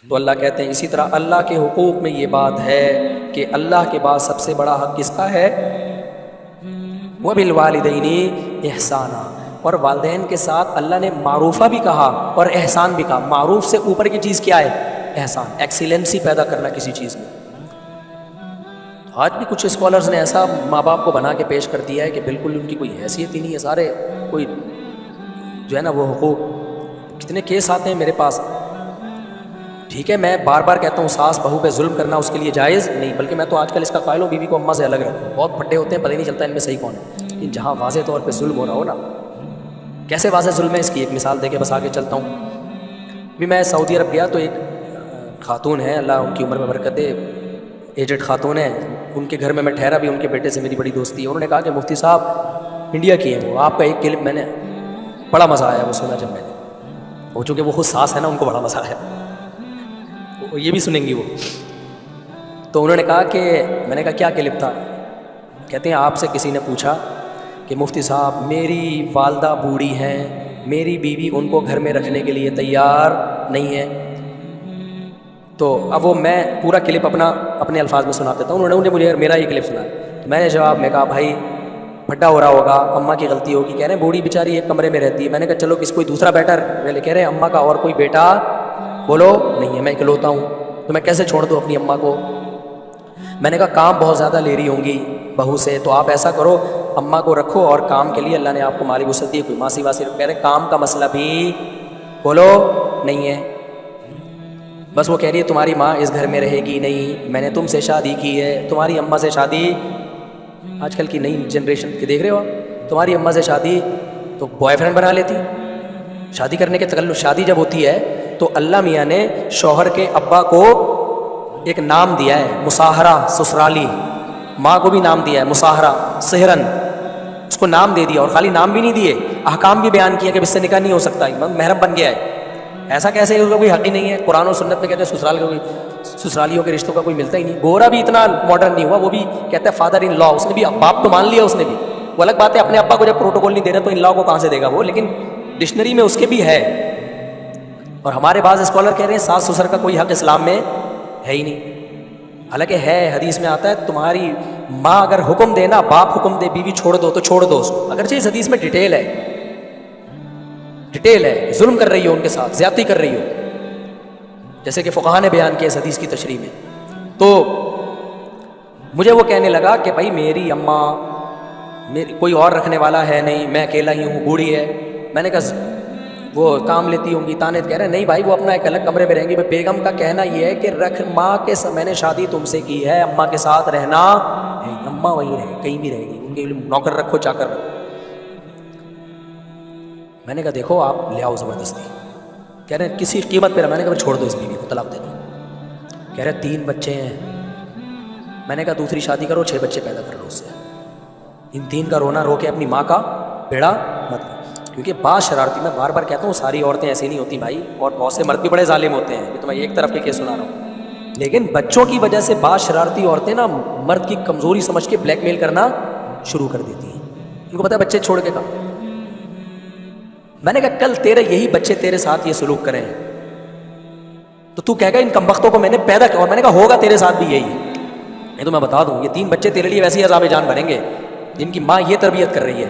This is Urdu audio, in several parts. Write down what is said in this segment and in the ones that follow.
تو اللہ کہتے ہیں اسی طرح اللہ کے حقوق میں یہ بات ہے کہ اللہ کے بعد سب سے بڑا حق کس کا ہے؟ وَبِالْوَالِدَيْنِ احسانا، اور والدین کے ساتھ اللہ نے معروفہ بھی کہا اور احسان بھی کہا۔ معروف سے اوپر کی چیز کیا ہے؟ احسان، ایکسیلنسی پیدا کرنا کسی چیز میں۔ آج بھی کچھ اسکالرز نے ایسا ماں باپ کو بنا کے پیش کر دیا ہے کہ بالکل ان کی کوئی حیثیت ہی نہیں ہے، سارے کوئی جو ہے نا وہ حقوق، کتنے کیس آتے ہیں میرے پاس۔ ٹھیک ہے، میں بار بار کہتا ہوں ساس بہو پہ ظلم کرنا اس کے لیے جائز نہیں، بلکہ میں تو آج کل اس کا قائل ہوں بیوی کو اماں سے الگ رکھوں۔ بہت پھٹے ہوتے ہیں، پتہ ہی نہیں چلتا ان میں صحیح کون ہے، لیکن جہاں واضح طور پہ ظلم ہو رہا ہو نا، کیسے واضح ظلم ہے اس کی ایک مثال دے کے بس آگے چلتا ہوں۔ ابھی میں سعودی عرب گیا تو ایک خاتون ہے، اللہ ان کی عمر میں برکت دے، ایجڈ خاتون ہے، ان کے گھر میں میں ٹھہرا بھی، ان کے بیٹے سے میری بڑی دوستی ہے۔ انہوں نے کہا کہ مفتی صاحب انڈیا کی ہیں وہ، آپ کا ایک کلپ میں نے بڑا مزہ آیا وہ سنا جب میں نے، وہ چونکہ وہ خود ساس ہے نا، ان کو بڑا مزہ آیا، وہ یہ بھی سنیں گی وہ۔ تو انہوں نے کہا کہ میں نے کہا کیا کلپ تھا؟ کہتے ہیں آپ سے کسی نے پوچھا کہ مفتی صاحب میری والدہ بوڑھی ہیں، میری بیوی ان کو گھر میں رکھنے کے لیے تیار نہیں ہے، تو اب وہ میں پورا کلپ اپنے الفاظ میں سنا دیتا ہوں۔ انہوں نے مجھے میرا یہ کلپ سنا، تو میں نے جواب میں کہا بھائی پھٹا ہو رہا ہوگا، اماں کی غلطی ہوگی۔ کہہ رہے ہیں بوڑھی بیچاری ایک کمرے میں رہتی ہے۔ میں نے کہا چلو کوئی دوسرا بیٹر، کہہ رہے ہیں اماں کا اور کوئی بیٹا بولو نہیں ہے، میں اکلوتا ہوں، تو میں کیسے چھوڑ دوں اپنی اماں کو؟ میں نے کہا کام بہت زیادہ لے رہی ہوں گی بہو سے، تو آپ ایسا کرو اماں کو رکھو، اور کام کے لیے اللہ نے آپ کو مالی وسعت دی، کوئی ماسی واسی۔ کہہ رہے ہیں کام کا مسئلہ بھی بولو نہیں ہے، بس وہ کہہ رہی ہے تمہاری ماں اس گھر میں رہے گی نہیں، میں نے تم سے شادی کی ہے، تمہاری اماں سے شادی، آج کل کی نئی جنریشن کے دیکھ رہے ہو آپ، تمہاری اماں سے شادی تو بوائے فرینڈ بنا لیتی۔ شادی کرنے کے تکلف، شادی جب ہوتی ہے تو اللہ میاں نے شوہر کے ابا کو ایک نام دیا ہے مساہرہ، سسرالی، ماں کو بھی نام دیا ہے مساہرہ، سہرن، اس کو نام دے دیا، اور خالی نام بھی نہیں دیے، احکام بھی بیان کیا کہ اس سے نکاح نہیں ہو سکتا، محرم بن گیا ہے۔ ایسا کیسے اس کا کوئی حق ہی نہیں ہے؟ قرآن و سنت میں کہتے ہیں سسرال کا کوئی، سسرالیوں کے رشتوں کا کوئی ملتا ہی نہیں۔ گورا بھی اتنا ماڈرن نہیں ہوا، وہ بھی کہتا ہے فادر ان لا، اس نے بھی باپ تو مان لیا اس نے بھی، وہ الگ بات ہے اپنے ابا کو جب پروٹوکول نہیں دے رہا تو ان لا کو کہاں سے دے گا وہ، لیکن ڈکشنری میں اس کے بھی ہے۔ اور ہمارے بعض اسکالر کہہ رہے ہیں ساس سسر کا کوئی حق اسلام میں ہے ہی نہیں، حالانکہ ہے، حدیث میں آتا ہے تمہاری ماں اگر حکم دے نا، باپ حکم دے بیوی چھوڑ دو تو چھوڑ دو اس کو، اگرچہ اس حدیث میں ڈیٹیل ہے، ظلم کر رہی ہو ان کے ساتھ، زیادتی کر رہی ہو، جیسے کہ فقہاء نے بیان کیا اس حدیث کی تشریح میں۔ تو مجھے وہ کہنے لگا کہ بھائی میری اماں، کوئی اور رکھنے والا ہے نہیں، میں اکیلا ہی ہوں، بوڑھی ہے۔ میں نے کہا وہ کام لیتی ہوں گی، تانے، کہہ رہے ہیں نہیں بھائی وہ اپنا ایک الگ کمرے میں رہیں گی۔ بیگم کا کہنا یہ ہے کہ رکھ ماں کے، میں نے شادی تم سے کی ہے، اماں کے ساتھ رہنا ہے، اماں وہیں رہے، کہیں بھی رہے گی، ان کے نوکر رکھو، چاکر رکھو۔ میں نے کہا دیکھو آپ لے آؤ زبردستی، کہہ رہے ہیں کسی قیمت پہ، میں نے کہا چھوڑ دو اس بیوی کو، طلاق دے دو۔ کہہ رہے 3 بچے ہیں۔ میں نے کہا دوسری شادی کرو، 6 بچے پیدا کر لو اس سے، ان 3 کا رونا رو کے اپنی ماں کا بیڑا مت کرو۔ کیونکہ بعض شرارتی، میں بار بار کہتا ہوں ساری عورتیں ایسی نہیں ہوتی بھائی، اور بہت سے مرد بھی بڑے ظالم ہوتے ہیں، تو میں ایک طرف کے کیس سنا رہا ہوں، لیکن بچوں کی وجہ سے بعض شرارتی عورتیں نا مرد کی کمزوری سمجھ کے بلیک میل کرنا شروع کر دیتی ہیں، ان کو پتہ ہے بچے چھوڑ کے کہاں۔ میں نے کہا کل تیرے یہی بچے تیرے ساتھ یہ سلوک کریں تو تو کہے گا ان کمبختوں کو میں نے پیدا کیا، اور میں نے کہا ہوگا تیرے ساتھ بھی یہی، نہیں تو میں بتا دوں یہ 3 بچے تیرے لیے ویسے ہی عذاب جان بنیں گے جن کی ماں یہ تربیت کر رہی ہے،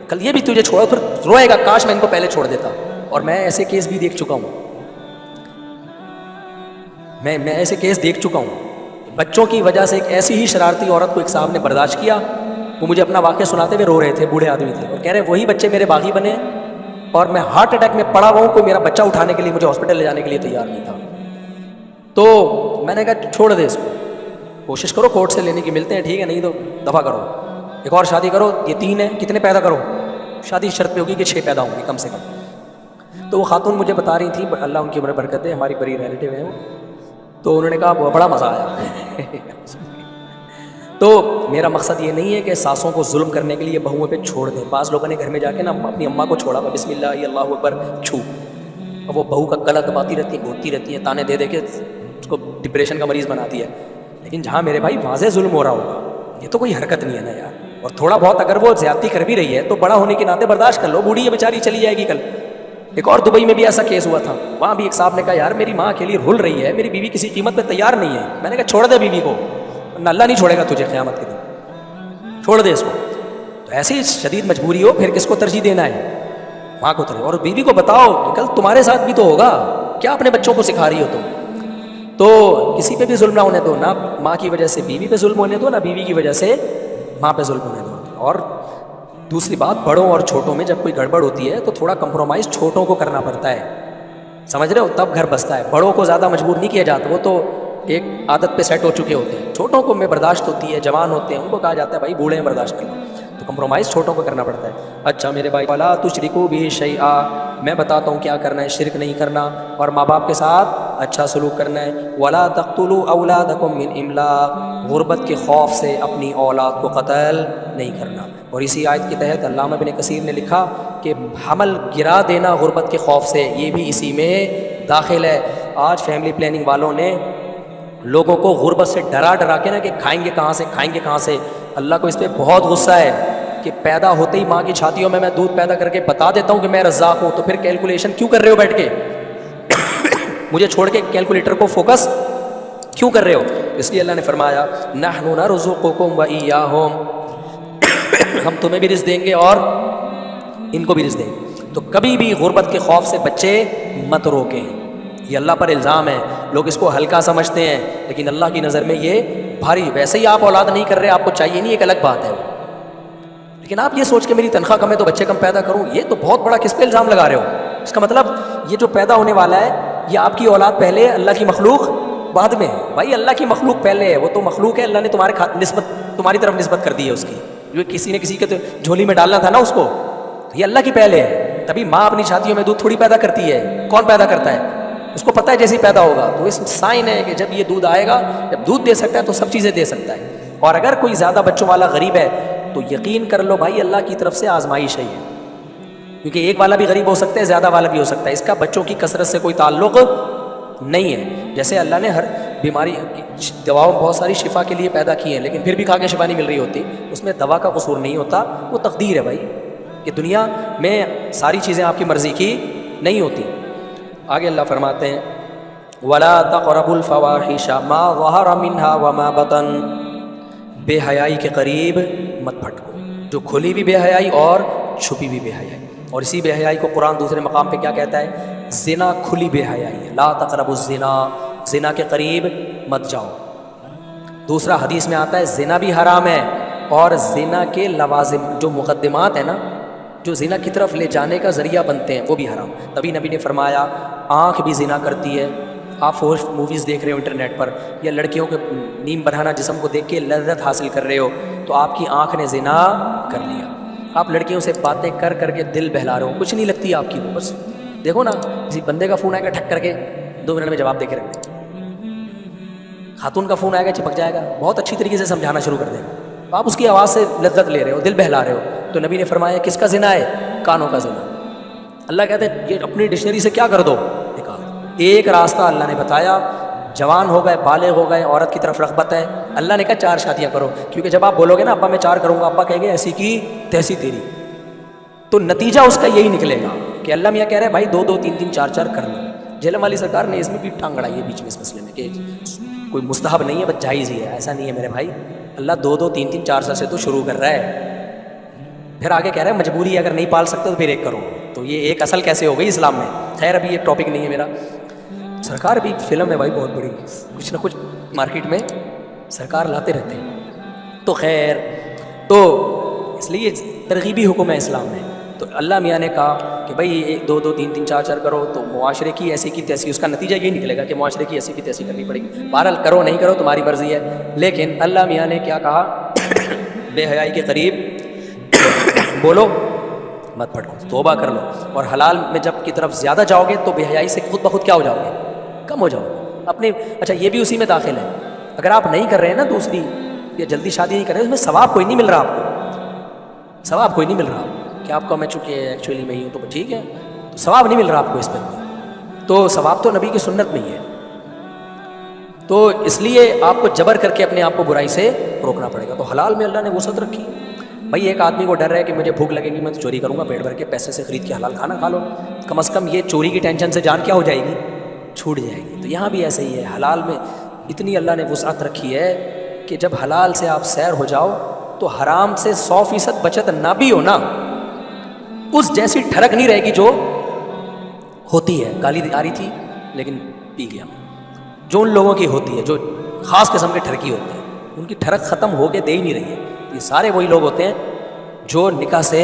کل یہ بھی تجھے چھوڑا پھر روئے گا کاش میں ان کو پہلے چھوڑ دیتا۔ اور میں ایسے کیس بھی دیکھ چکا ہوں، میں ایسے کیس دیکھ چکا ہوں، بچوں کی وجہ سے ایک ایسی ہی شرارتی عورت کو ایک صاحب نے برداشت کیا، وہ مجھے اپنا واقعہ سناتے ہوئے رو رہے تھے، بوڑھے آدمی تھے، اور کہہ رہے وہی بچے میرے باغی بنے، اور میں ہارٹ اٹیک میں پڑا ہوا ہوں، کوئی میرا بچہ اٹھانے کے لیے مجھے ہاسپٹل لے جانے کے لیے تیار نہیں تھا۔ تو میں نے کہا چھوڑ دے اس کو، کوشش کرو کورٹ سے لینے کی، ملتے ہیں ٹھیک ہے، نہیں تو دفع کرو، ایک اور شادی کرو، یہ 3 ہیں، کتنے پیدا کرو، شادی شرط پہ ہوگی کہ 6 پیدا ہوں گی کم سے کم۔ تو وہ خاتون مجھے بتا رہی تھی، اللہ ان کی عمر برکت ہے، ہماری بڑی ریلیٹیو ہے وہ، تو انہوں نے کہا بڑا مزہ آیا۔ تو میرا مقصد یہ نہیں ہے کہ ساسوں کو ظلم کرنے کے لیے بہوؤں پہ چھوڑ دیں۔ بعض لوگوں نے گھر میں جا کے نا اپنی اماں کو چھوڑا، بسم اللہ اللہ اکبر چھو، اور وہ بہو کا گلا دباتی رہتی ہے، گھوٹتی رہتی ہے، تانے دے دے کے اس کو ڈپریشن کا مریض بناتی ہے۔ لیکن جہاں میرے بھائی واضح ظلم ہو رہا ہوگا، یہ تو کوئی حرکت نہیں ہے نا یار، اور تھوڑا بہت اگر وہ زیادتی کر بھی رہی ہے تو بڑا ہونے کے ناطے برداشت کر لو، بوڑھی ہے بیچاری چلی جائے گی کل، ایک اور دبئی میں بھی ایسا کیس ہوا تھا, وہاں بھی ایک صاحب نے کہا یار میری ماں اکیلی رول رہی ہے, میری بیوی کسی قیمت پہ تیار نہیں ہے. میں نے کہا چھوڑ دے بیوی کو, اللہ نہیں چھوڑے گا تجھے قیامت کے دن, چھوڑ دے اس کو. تو ایسی شدید مجبوری ہو پھر کس کو ترجیح دینا ہے, ماں کو ترجیح. اور بیوی کو بتاؤ کہ کل تمہارے ساتھ بھی تو ہوگا, کیا اپنے بچوں کو سکھا رہی ہو تم. تو کسی پہ بھی ظلم نہ ہونے دو, نہ ماں کی وجہ سے بیوی پہ ظلم ہونے دو, نہ بیوی کی وجہ سے ماں پہ ظلم ہونے دو. اور دوسری بات, بڑوں اور چھوٹوں میں جب کوئی گڑبڑ ہوتی ہے تو تھوڑا کمپرومائز چھوٹوں کو کرنا پڑتا ہے, سمجھ رہے ہو, تب گھر بستا ہے. بڑوں کو زیادہ مجبور نہیں کیا جاتا, وہ تو ایک عادت پہ سیٹ ہو چکے ہوتے ہیں. چھوٹوں کو میں برداشت ہوتی ہے, جوان ہوتے ہیں, ان کو کہا جاتا ہے بھائی بوڑھے ہیں برداشت کرنا, تو کمپرومائز چھوٹوں کو کرنا پڑتا ہے. اچھا میرے بھائی, ولا تشرکوا به شیئا, میں بتاتا ہوں کیا کرنا ہے, شرک نہیں کرنا, اور ماں باپ کے ساتھ اچھا سلوک کرنا ہے. ولا تقتلوا اولادکم من املاق, غربت کے خوف سے اپنی اولاد کو قتل نہیں کرنا. اور اسی آیت کے تحت علامہ ابن کثیر نے لکھا کہ حمل گرا دینا غربت کے خوف سے, یہ بھی اسی میں داخل ہے. آج فیملی پلاننگ والوں نے لوگوں کو غربت سے ڈرا ڈرا کے نا کہ کھائیں گے کہاں سے, کھائیں گے کہاں سے. اللہ کو اس پہ بہت غصہ ہے کہ پیدا ہوتے ہی ماں کی چھاتیوں میں دودھ پیدا کر کے بتا دیتا ہوں کہ میں رزاق ہوں, تو پھر کیلکولیشن کیوں کر رہے ہو بیٹھ کے, مجھے چھوڑ کے کیلکولیٹر کو فوکس کیوں کر رہے ہو. اس لیے اللہ نے فرمایا نحن نرزقکم وإیاہم, ہم تمہیں بھی رزق دیں گے اور ان کو بھی رزق دیں گے. تو کبھی بھی غربت کے خوف سے بچے مت روکیں, یہ اللہ پر الزام ہے. لوگ اس کو ہلکا سمجھتے ہیں لیکن اللہ کی نظر میں یہ بھاری. ویسے ہی آپ اولاد نہیں کر رہے, آپ کو چاہیے نہیں, ایک الگ بات ہے, لیکن آپ یہ سوچ کے میری تنخواہ کم ہے تو بچے کم پیدا کروں, یہ تو بہت بڑا کس پہ الزام لگا رہے ہو. اس کا مطلب یہ جو پیدا ہونے والا ہے یہ آپ کی اولاد پہلے ہے, اللہ کی مخلوق بعد میں ہے. بھائی اللہ کی مخلوق پہلے ہے, وہ تو مخلوق ہے, اللہ نے تمہاری طرف نسبت کر دی ہے اس کی, جو کسی نے کسی کے جھولی میں ڈالنا تھا نا اس کو, یہ اللہ کی پہلے ہے. تبھی ماں اپنی چھاتیوں میں دودھ تھوڑی پیدا کرتی ہے, کون پیدا کرتا ہے, اس کو پتہ ہے جیسے ہی پیدا ہوگا. تو اس سائن ہے کہ جب یہ دودھ آئے گا, جب دودھ دے سکتا ہے تو سب چیزیں دے سکتا ہے. اور اگر کوئی زیادہ بچوں والا غریب ہے تو یقین کر لو بھائی اللہ کی طرف سے آزمائش ہے یہ, کیونکہ ایک والا بھی غریب ہو سکتا ہے, زیادہ والا بھی ہو سکتا ہے. اس کا بچوں کی کثرت سے کوئی تعلق نہیں ہے. جیسے اللہ نے ہر بیماری دواؤں بہت ساری شفا کے لیے پیدا کی ہیں, لیکن پھر بھی کھا کے شفا نہیں مل رہی ہوتی, اس میں دوا کا قصور نہیں ہوتا, وہ تقدیر ہے بھائی, کہ دنیا میں ساری چیزیں آپ کی مرضی کی نہیں ہوتی. آگے اللہ فرماتے ہیں وَلَا تَقْرَبُوا الْفَوَاحِشَ مَا ظَهَرَ مِنْهَا وَمَا بَطَنَ, بے حیائی کے قریب مت پھٹکو, جو کھلی بھی بے حیائی اور چھپی بھی بے حیائی. اور اسی بے حیائی کو قرآن دوسرے مقام پہ کیا کہتا ہے, زنا کھلی بے حیائی ہے, لا تقربوا الزنا, زنا کے قریب مت جاؤ. دوسرا حدیث میں آتا ہے زنا بھی حرام ہے, اور زنا کے لوازم جو مقدمات ہیں نا, جو زنا کی طرف لے جانے کا ذریعہ بنتے ہیں, وہ بھی حرام. تبھی نبی نے فرمایا آنکھ بھی زنا کرتی ہے. آپ فورس موویز دیکھ رہے ہو انٹرنیٹ پر, یا لڑکیوں کے نیم بنانا جسم کو دیکھ کے لذت حاصل کر رہے ہو, تو آپ کی آنکھ نے زنا کر لیا. آپ لڑکیوں سے باتیں کر کر کے دل بہلا رہے ہو, کچھ نہیں لگتی آپ کی, بس دیکھو نا کسی بندے کا فون آئے گا ٹھک کر کے 2 منٹ میں جواب دے کے رکھ دیں, خاتون کا فون آئے گا چپک جائے گا, بہت اچھی طریقے سے سمجھانا شروع کر دے گا, آپ اس کی آواز سے لذت لے رہے ہو, دل بہلا رہے ہو. تو نبی نے فرمایا کس کا زنا ہے, کانوں کا زنا. اللہ کہتے ہیں یہ اپنی ڈکشنری سے کیا کر دو, نکال. ایک راستہ اللہ نے بتایا, جوان ہو گئے, بالغ ہو گئے, عورت کی طرف رغبت ہے, اللہ نے کہا 4 شادیاں کرو, کیونکہ جب آپ بولو گے نا ابا میں 4 کروں گا, ابا کہیں گے ایسی کی تیسی تیری, تو نتیجہ اس کا یہی نکلے گا کہ اللہ میاں کہہ رہے ہیں بھائی 2 2 3 3 4 4 کر لو. جہلم والی سرکار نے اس میں بھی ٹانگ اڑائی ہے بیچ میں اس مسئلے میں, کہ کوئی مستحب نہیں ہے بس جائز ہی ہے. ایسا نہیں ہے میرے بھائی, اللہ 2 2 3 3 4 سے تو شروع کر رہا ہے, پھر آگے کہہ رہا ہے مجبوری ہے, اگر نہیں پال سکتے تو پھر 1 کرو. تو یہ ایک اصل کیسے ہو گئی اسلام میں. خیر ابھی یہ ٹاپک نہیں ہے میرا. سرکار بھی فلم ہے بھائی بہت بڑی, کچھ نہ کچھ مارکیٹ میں سرکار لاتے رہتے ہیں. تو خیر, تو اس لیے ترغیبی حکم ہے اسلام میں. تو اللہ میاں نے کہا کہ بھائی 1 2 2 3 3 4 4 کرو, تو معاشرے کی ایسی کی تیسی, اس کا نتیجہ یہی نکلے گا کہ معاشرے کی ایسی کی تیسی کرنی پڑے گی. بہرحال کرو نہیں کرو تمہاری مرضی ہے, لیکن اللہ میاں نے کیا کہا, بے حیائی کے قریب بولو مت پھٹکو, توبہ کر لو. اور حلال میں جب کی طرف زیادہ جاؤ گے تو بے حیائی سے خود بخود کیا ہو جاؤ گے, کم ہو جاؤ گے اپنے. اچھا یہ بھی اسی میں داخل ہے, اگر آپ نہیں کر رہے ہیں نا دوسری, یا جلدی شادی نہیں کر رہے, اس میں ثواب کوئی نہیں مل رہا آپ کو, ثواب کوئی نہیں مل رہا کہ آپ کو میں چونکہ ایکچولی میں ہی ہوں تو ٹھیک ہے, تو ثواب نہیں مل رہا آپ کو اس پہ. تو ثواب تو نبی کی سنت میں ہی ہے, تو اس لیے آپ کو جبر کر کے اپنے آپ کو برائی سے روکنا پڑے گا. تو حلال میں اللہ نے وسعت رکھی. بھائی ایک آدمی کو ڈر ہے کہ مجھے بھوک لگے گی میں تو چوری کروں گا پیٹ بھر کے پیسے سے خرید کے حلال کھانا کھا لو، کم از کم یہ چوری کی ٹینشن سے جان کیا ہو جائے گی، چھوٹ جائے گی۔ تو یہاں بھی ایسے ہی ہے، حلال میں اتنی اللہ نے وسعت رکھی ہے کہ جب حلال سے آپ سیر ہو جاؤ تو حرام سے 100% بچت نہ بھی ہو نا، اس جیسی ٹھڑک نہیں رہے گی جو ہوتی ہے۔ گالی آ رہی تھی لیکن پی گیا، جو ان لوگوں کی ہوتی ہے جو خاص قسم کی ٹھڑکی ہوتی ہے، ان کی ٹھڑک ختم ہو کے دے ہی نہیں رہی ہے۔ یہ سارے وہی لوگ ہوتے ہیں جو نکاح سے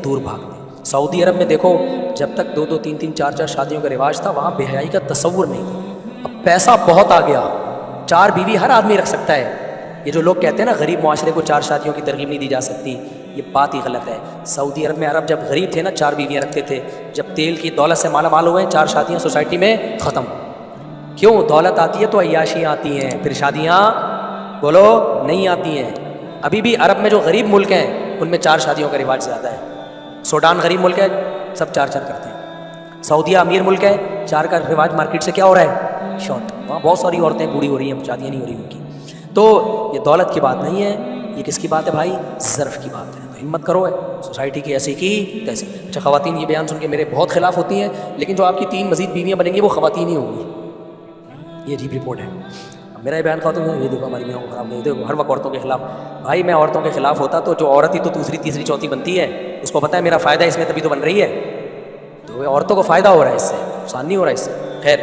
دور بھاگتے ہیں۔ سعودی عرب میں دیکھو، جب تک 2 3 3 4 4 شادیوں کا رواج تھا وہاں بے حیائی کا تصور نہیں تھا۔ اب پیسہ بہت آ گیا، 4 بیوی ہر آدمی رکھ سکتا ہے۔ یہ جو لوگ کہتے ہیں نا غریب معاشرے کو 4 شادیوں کی ترغیب نہیں دی جا سکتی، یہ بات ہی غلط ہے۔ سعودی عرب میں عرب جب غریب تھے نا 4 بیویاں رکھتے تھے، جب تیل کی دولت سے مالا مال ہوئے 4 شادیاں سوسائٹی میں ختم۔ کیوں؟ دولت آتی ہے تو عیاشیاں آتی ہیں، پھر شادیاں بولو نہیں آتی ہیں۔ ابھی بھی عرب میں جو غریب ملک ہیں ان میں 4 شادیوں کا رواج زیادہ ہے۔ سوڈان غریب ملک ہے، سب 4 کرتے ہیں۔ سعودیہ امیر ملک ہے، 4 کا رواج مارکیٹ سے کیا ہو رہا ہے؟ شارٹ۔ وہاں بہت ساری عورتیں بوڑھی ہو رہی ہیں، شادیاں نہیں ہو رہی ان کی۔ تو یہ دولت کی بات نہیں ہے، یہ کس کی بات ہے بھائی؟ ظرف کی بات ہے۔ تو ہمت کرو ہے سوسائٹی کی ایسی کی تیسی۔ اچھا خواتین یہ بیان سن کے میرے بہت خلاف ہوتی ہیں، لیکن جو آپ کی 3 مزید بیویاں بنیں گی وہ خواتین ہی ہوں گی، یہ عجیب رپورٹ ہے۔ میرا یہ بیان خاتون ہے، یہ دیکھو ہماری میاں کو خراب نہیں، دیکھو ہر وقت عورتوں کے خلاف۔ بھائی میں عورتوں کے خلاف ہوتا تو جو عورت ہی تو دوسری تیسری چوتھی بنتی ہے، اس کو پتہ ہے میرا فائدہ اس میں تبھی تو بن رہی ہے، تو عورتوں کو فائدہ ہو رہا ہے اس سے، نقصان نہیں ہو رہا ہے اس سے۔ خیر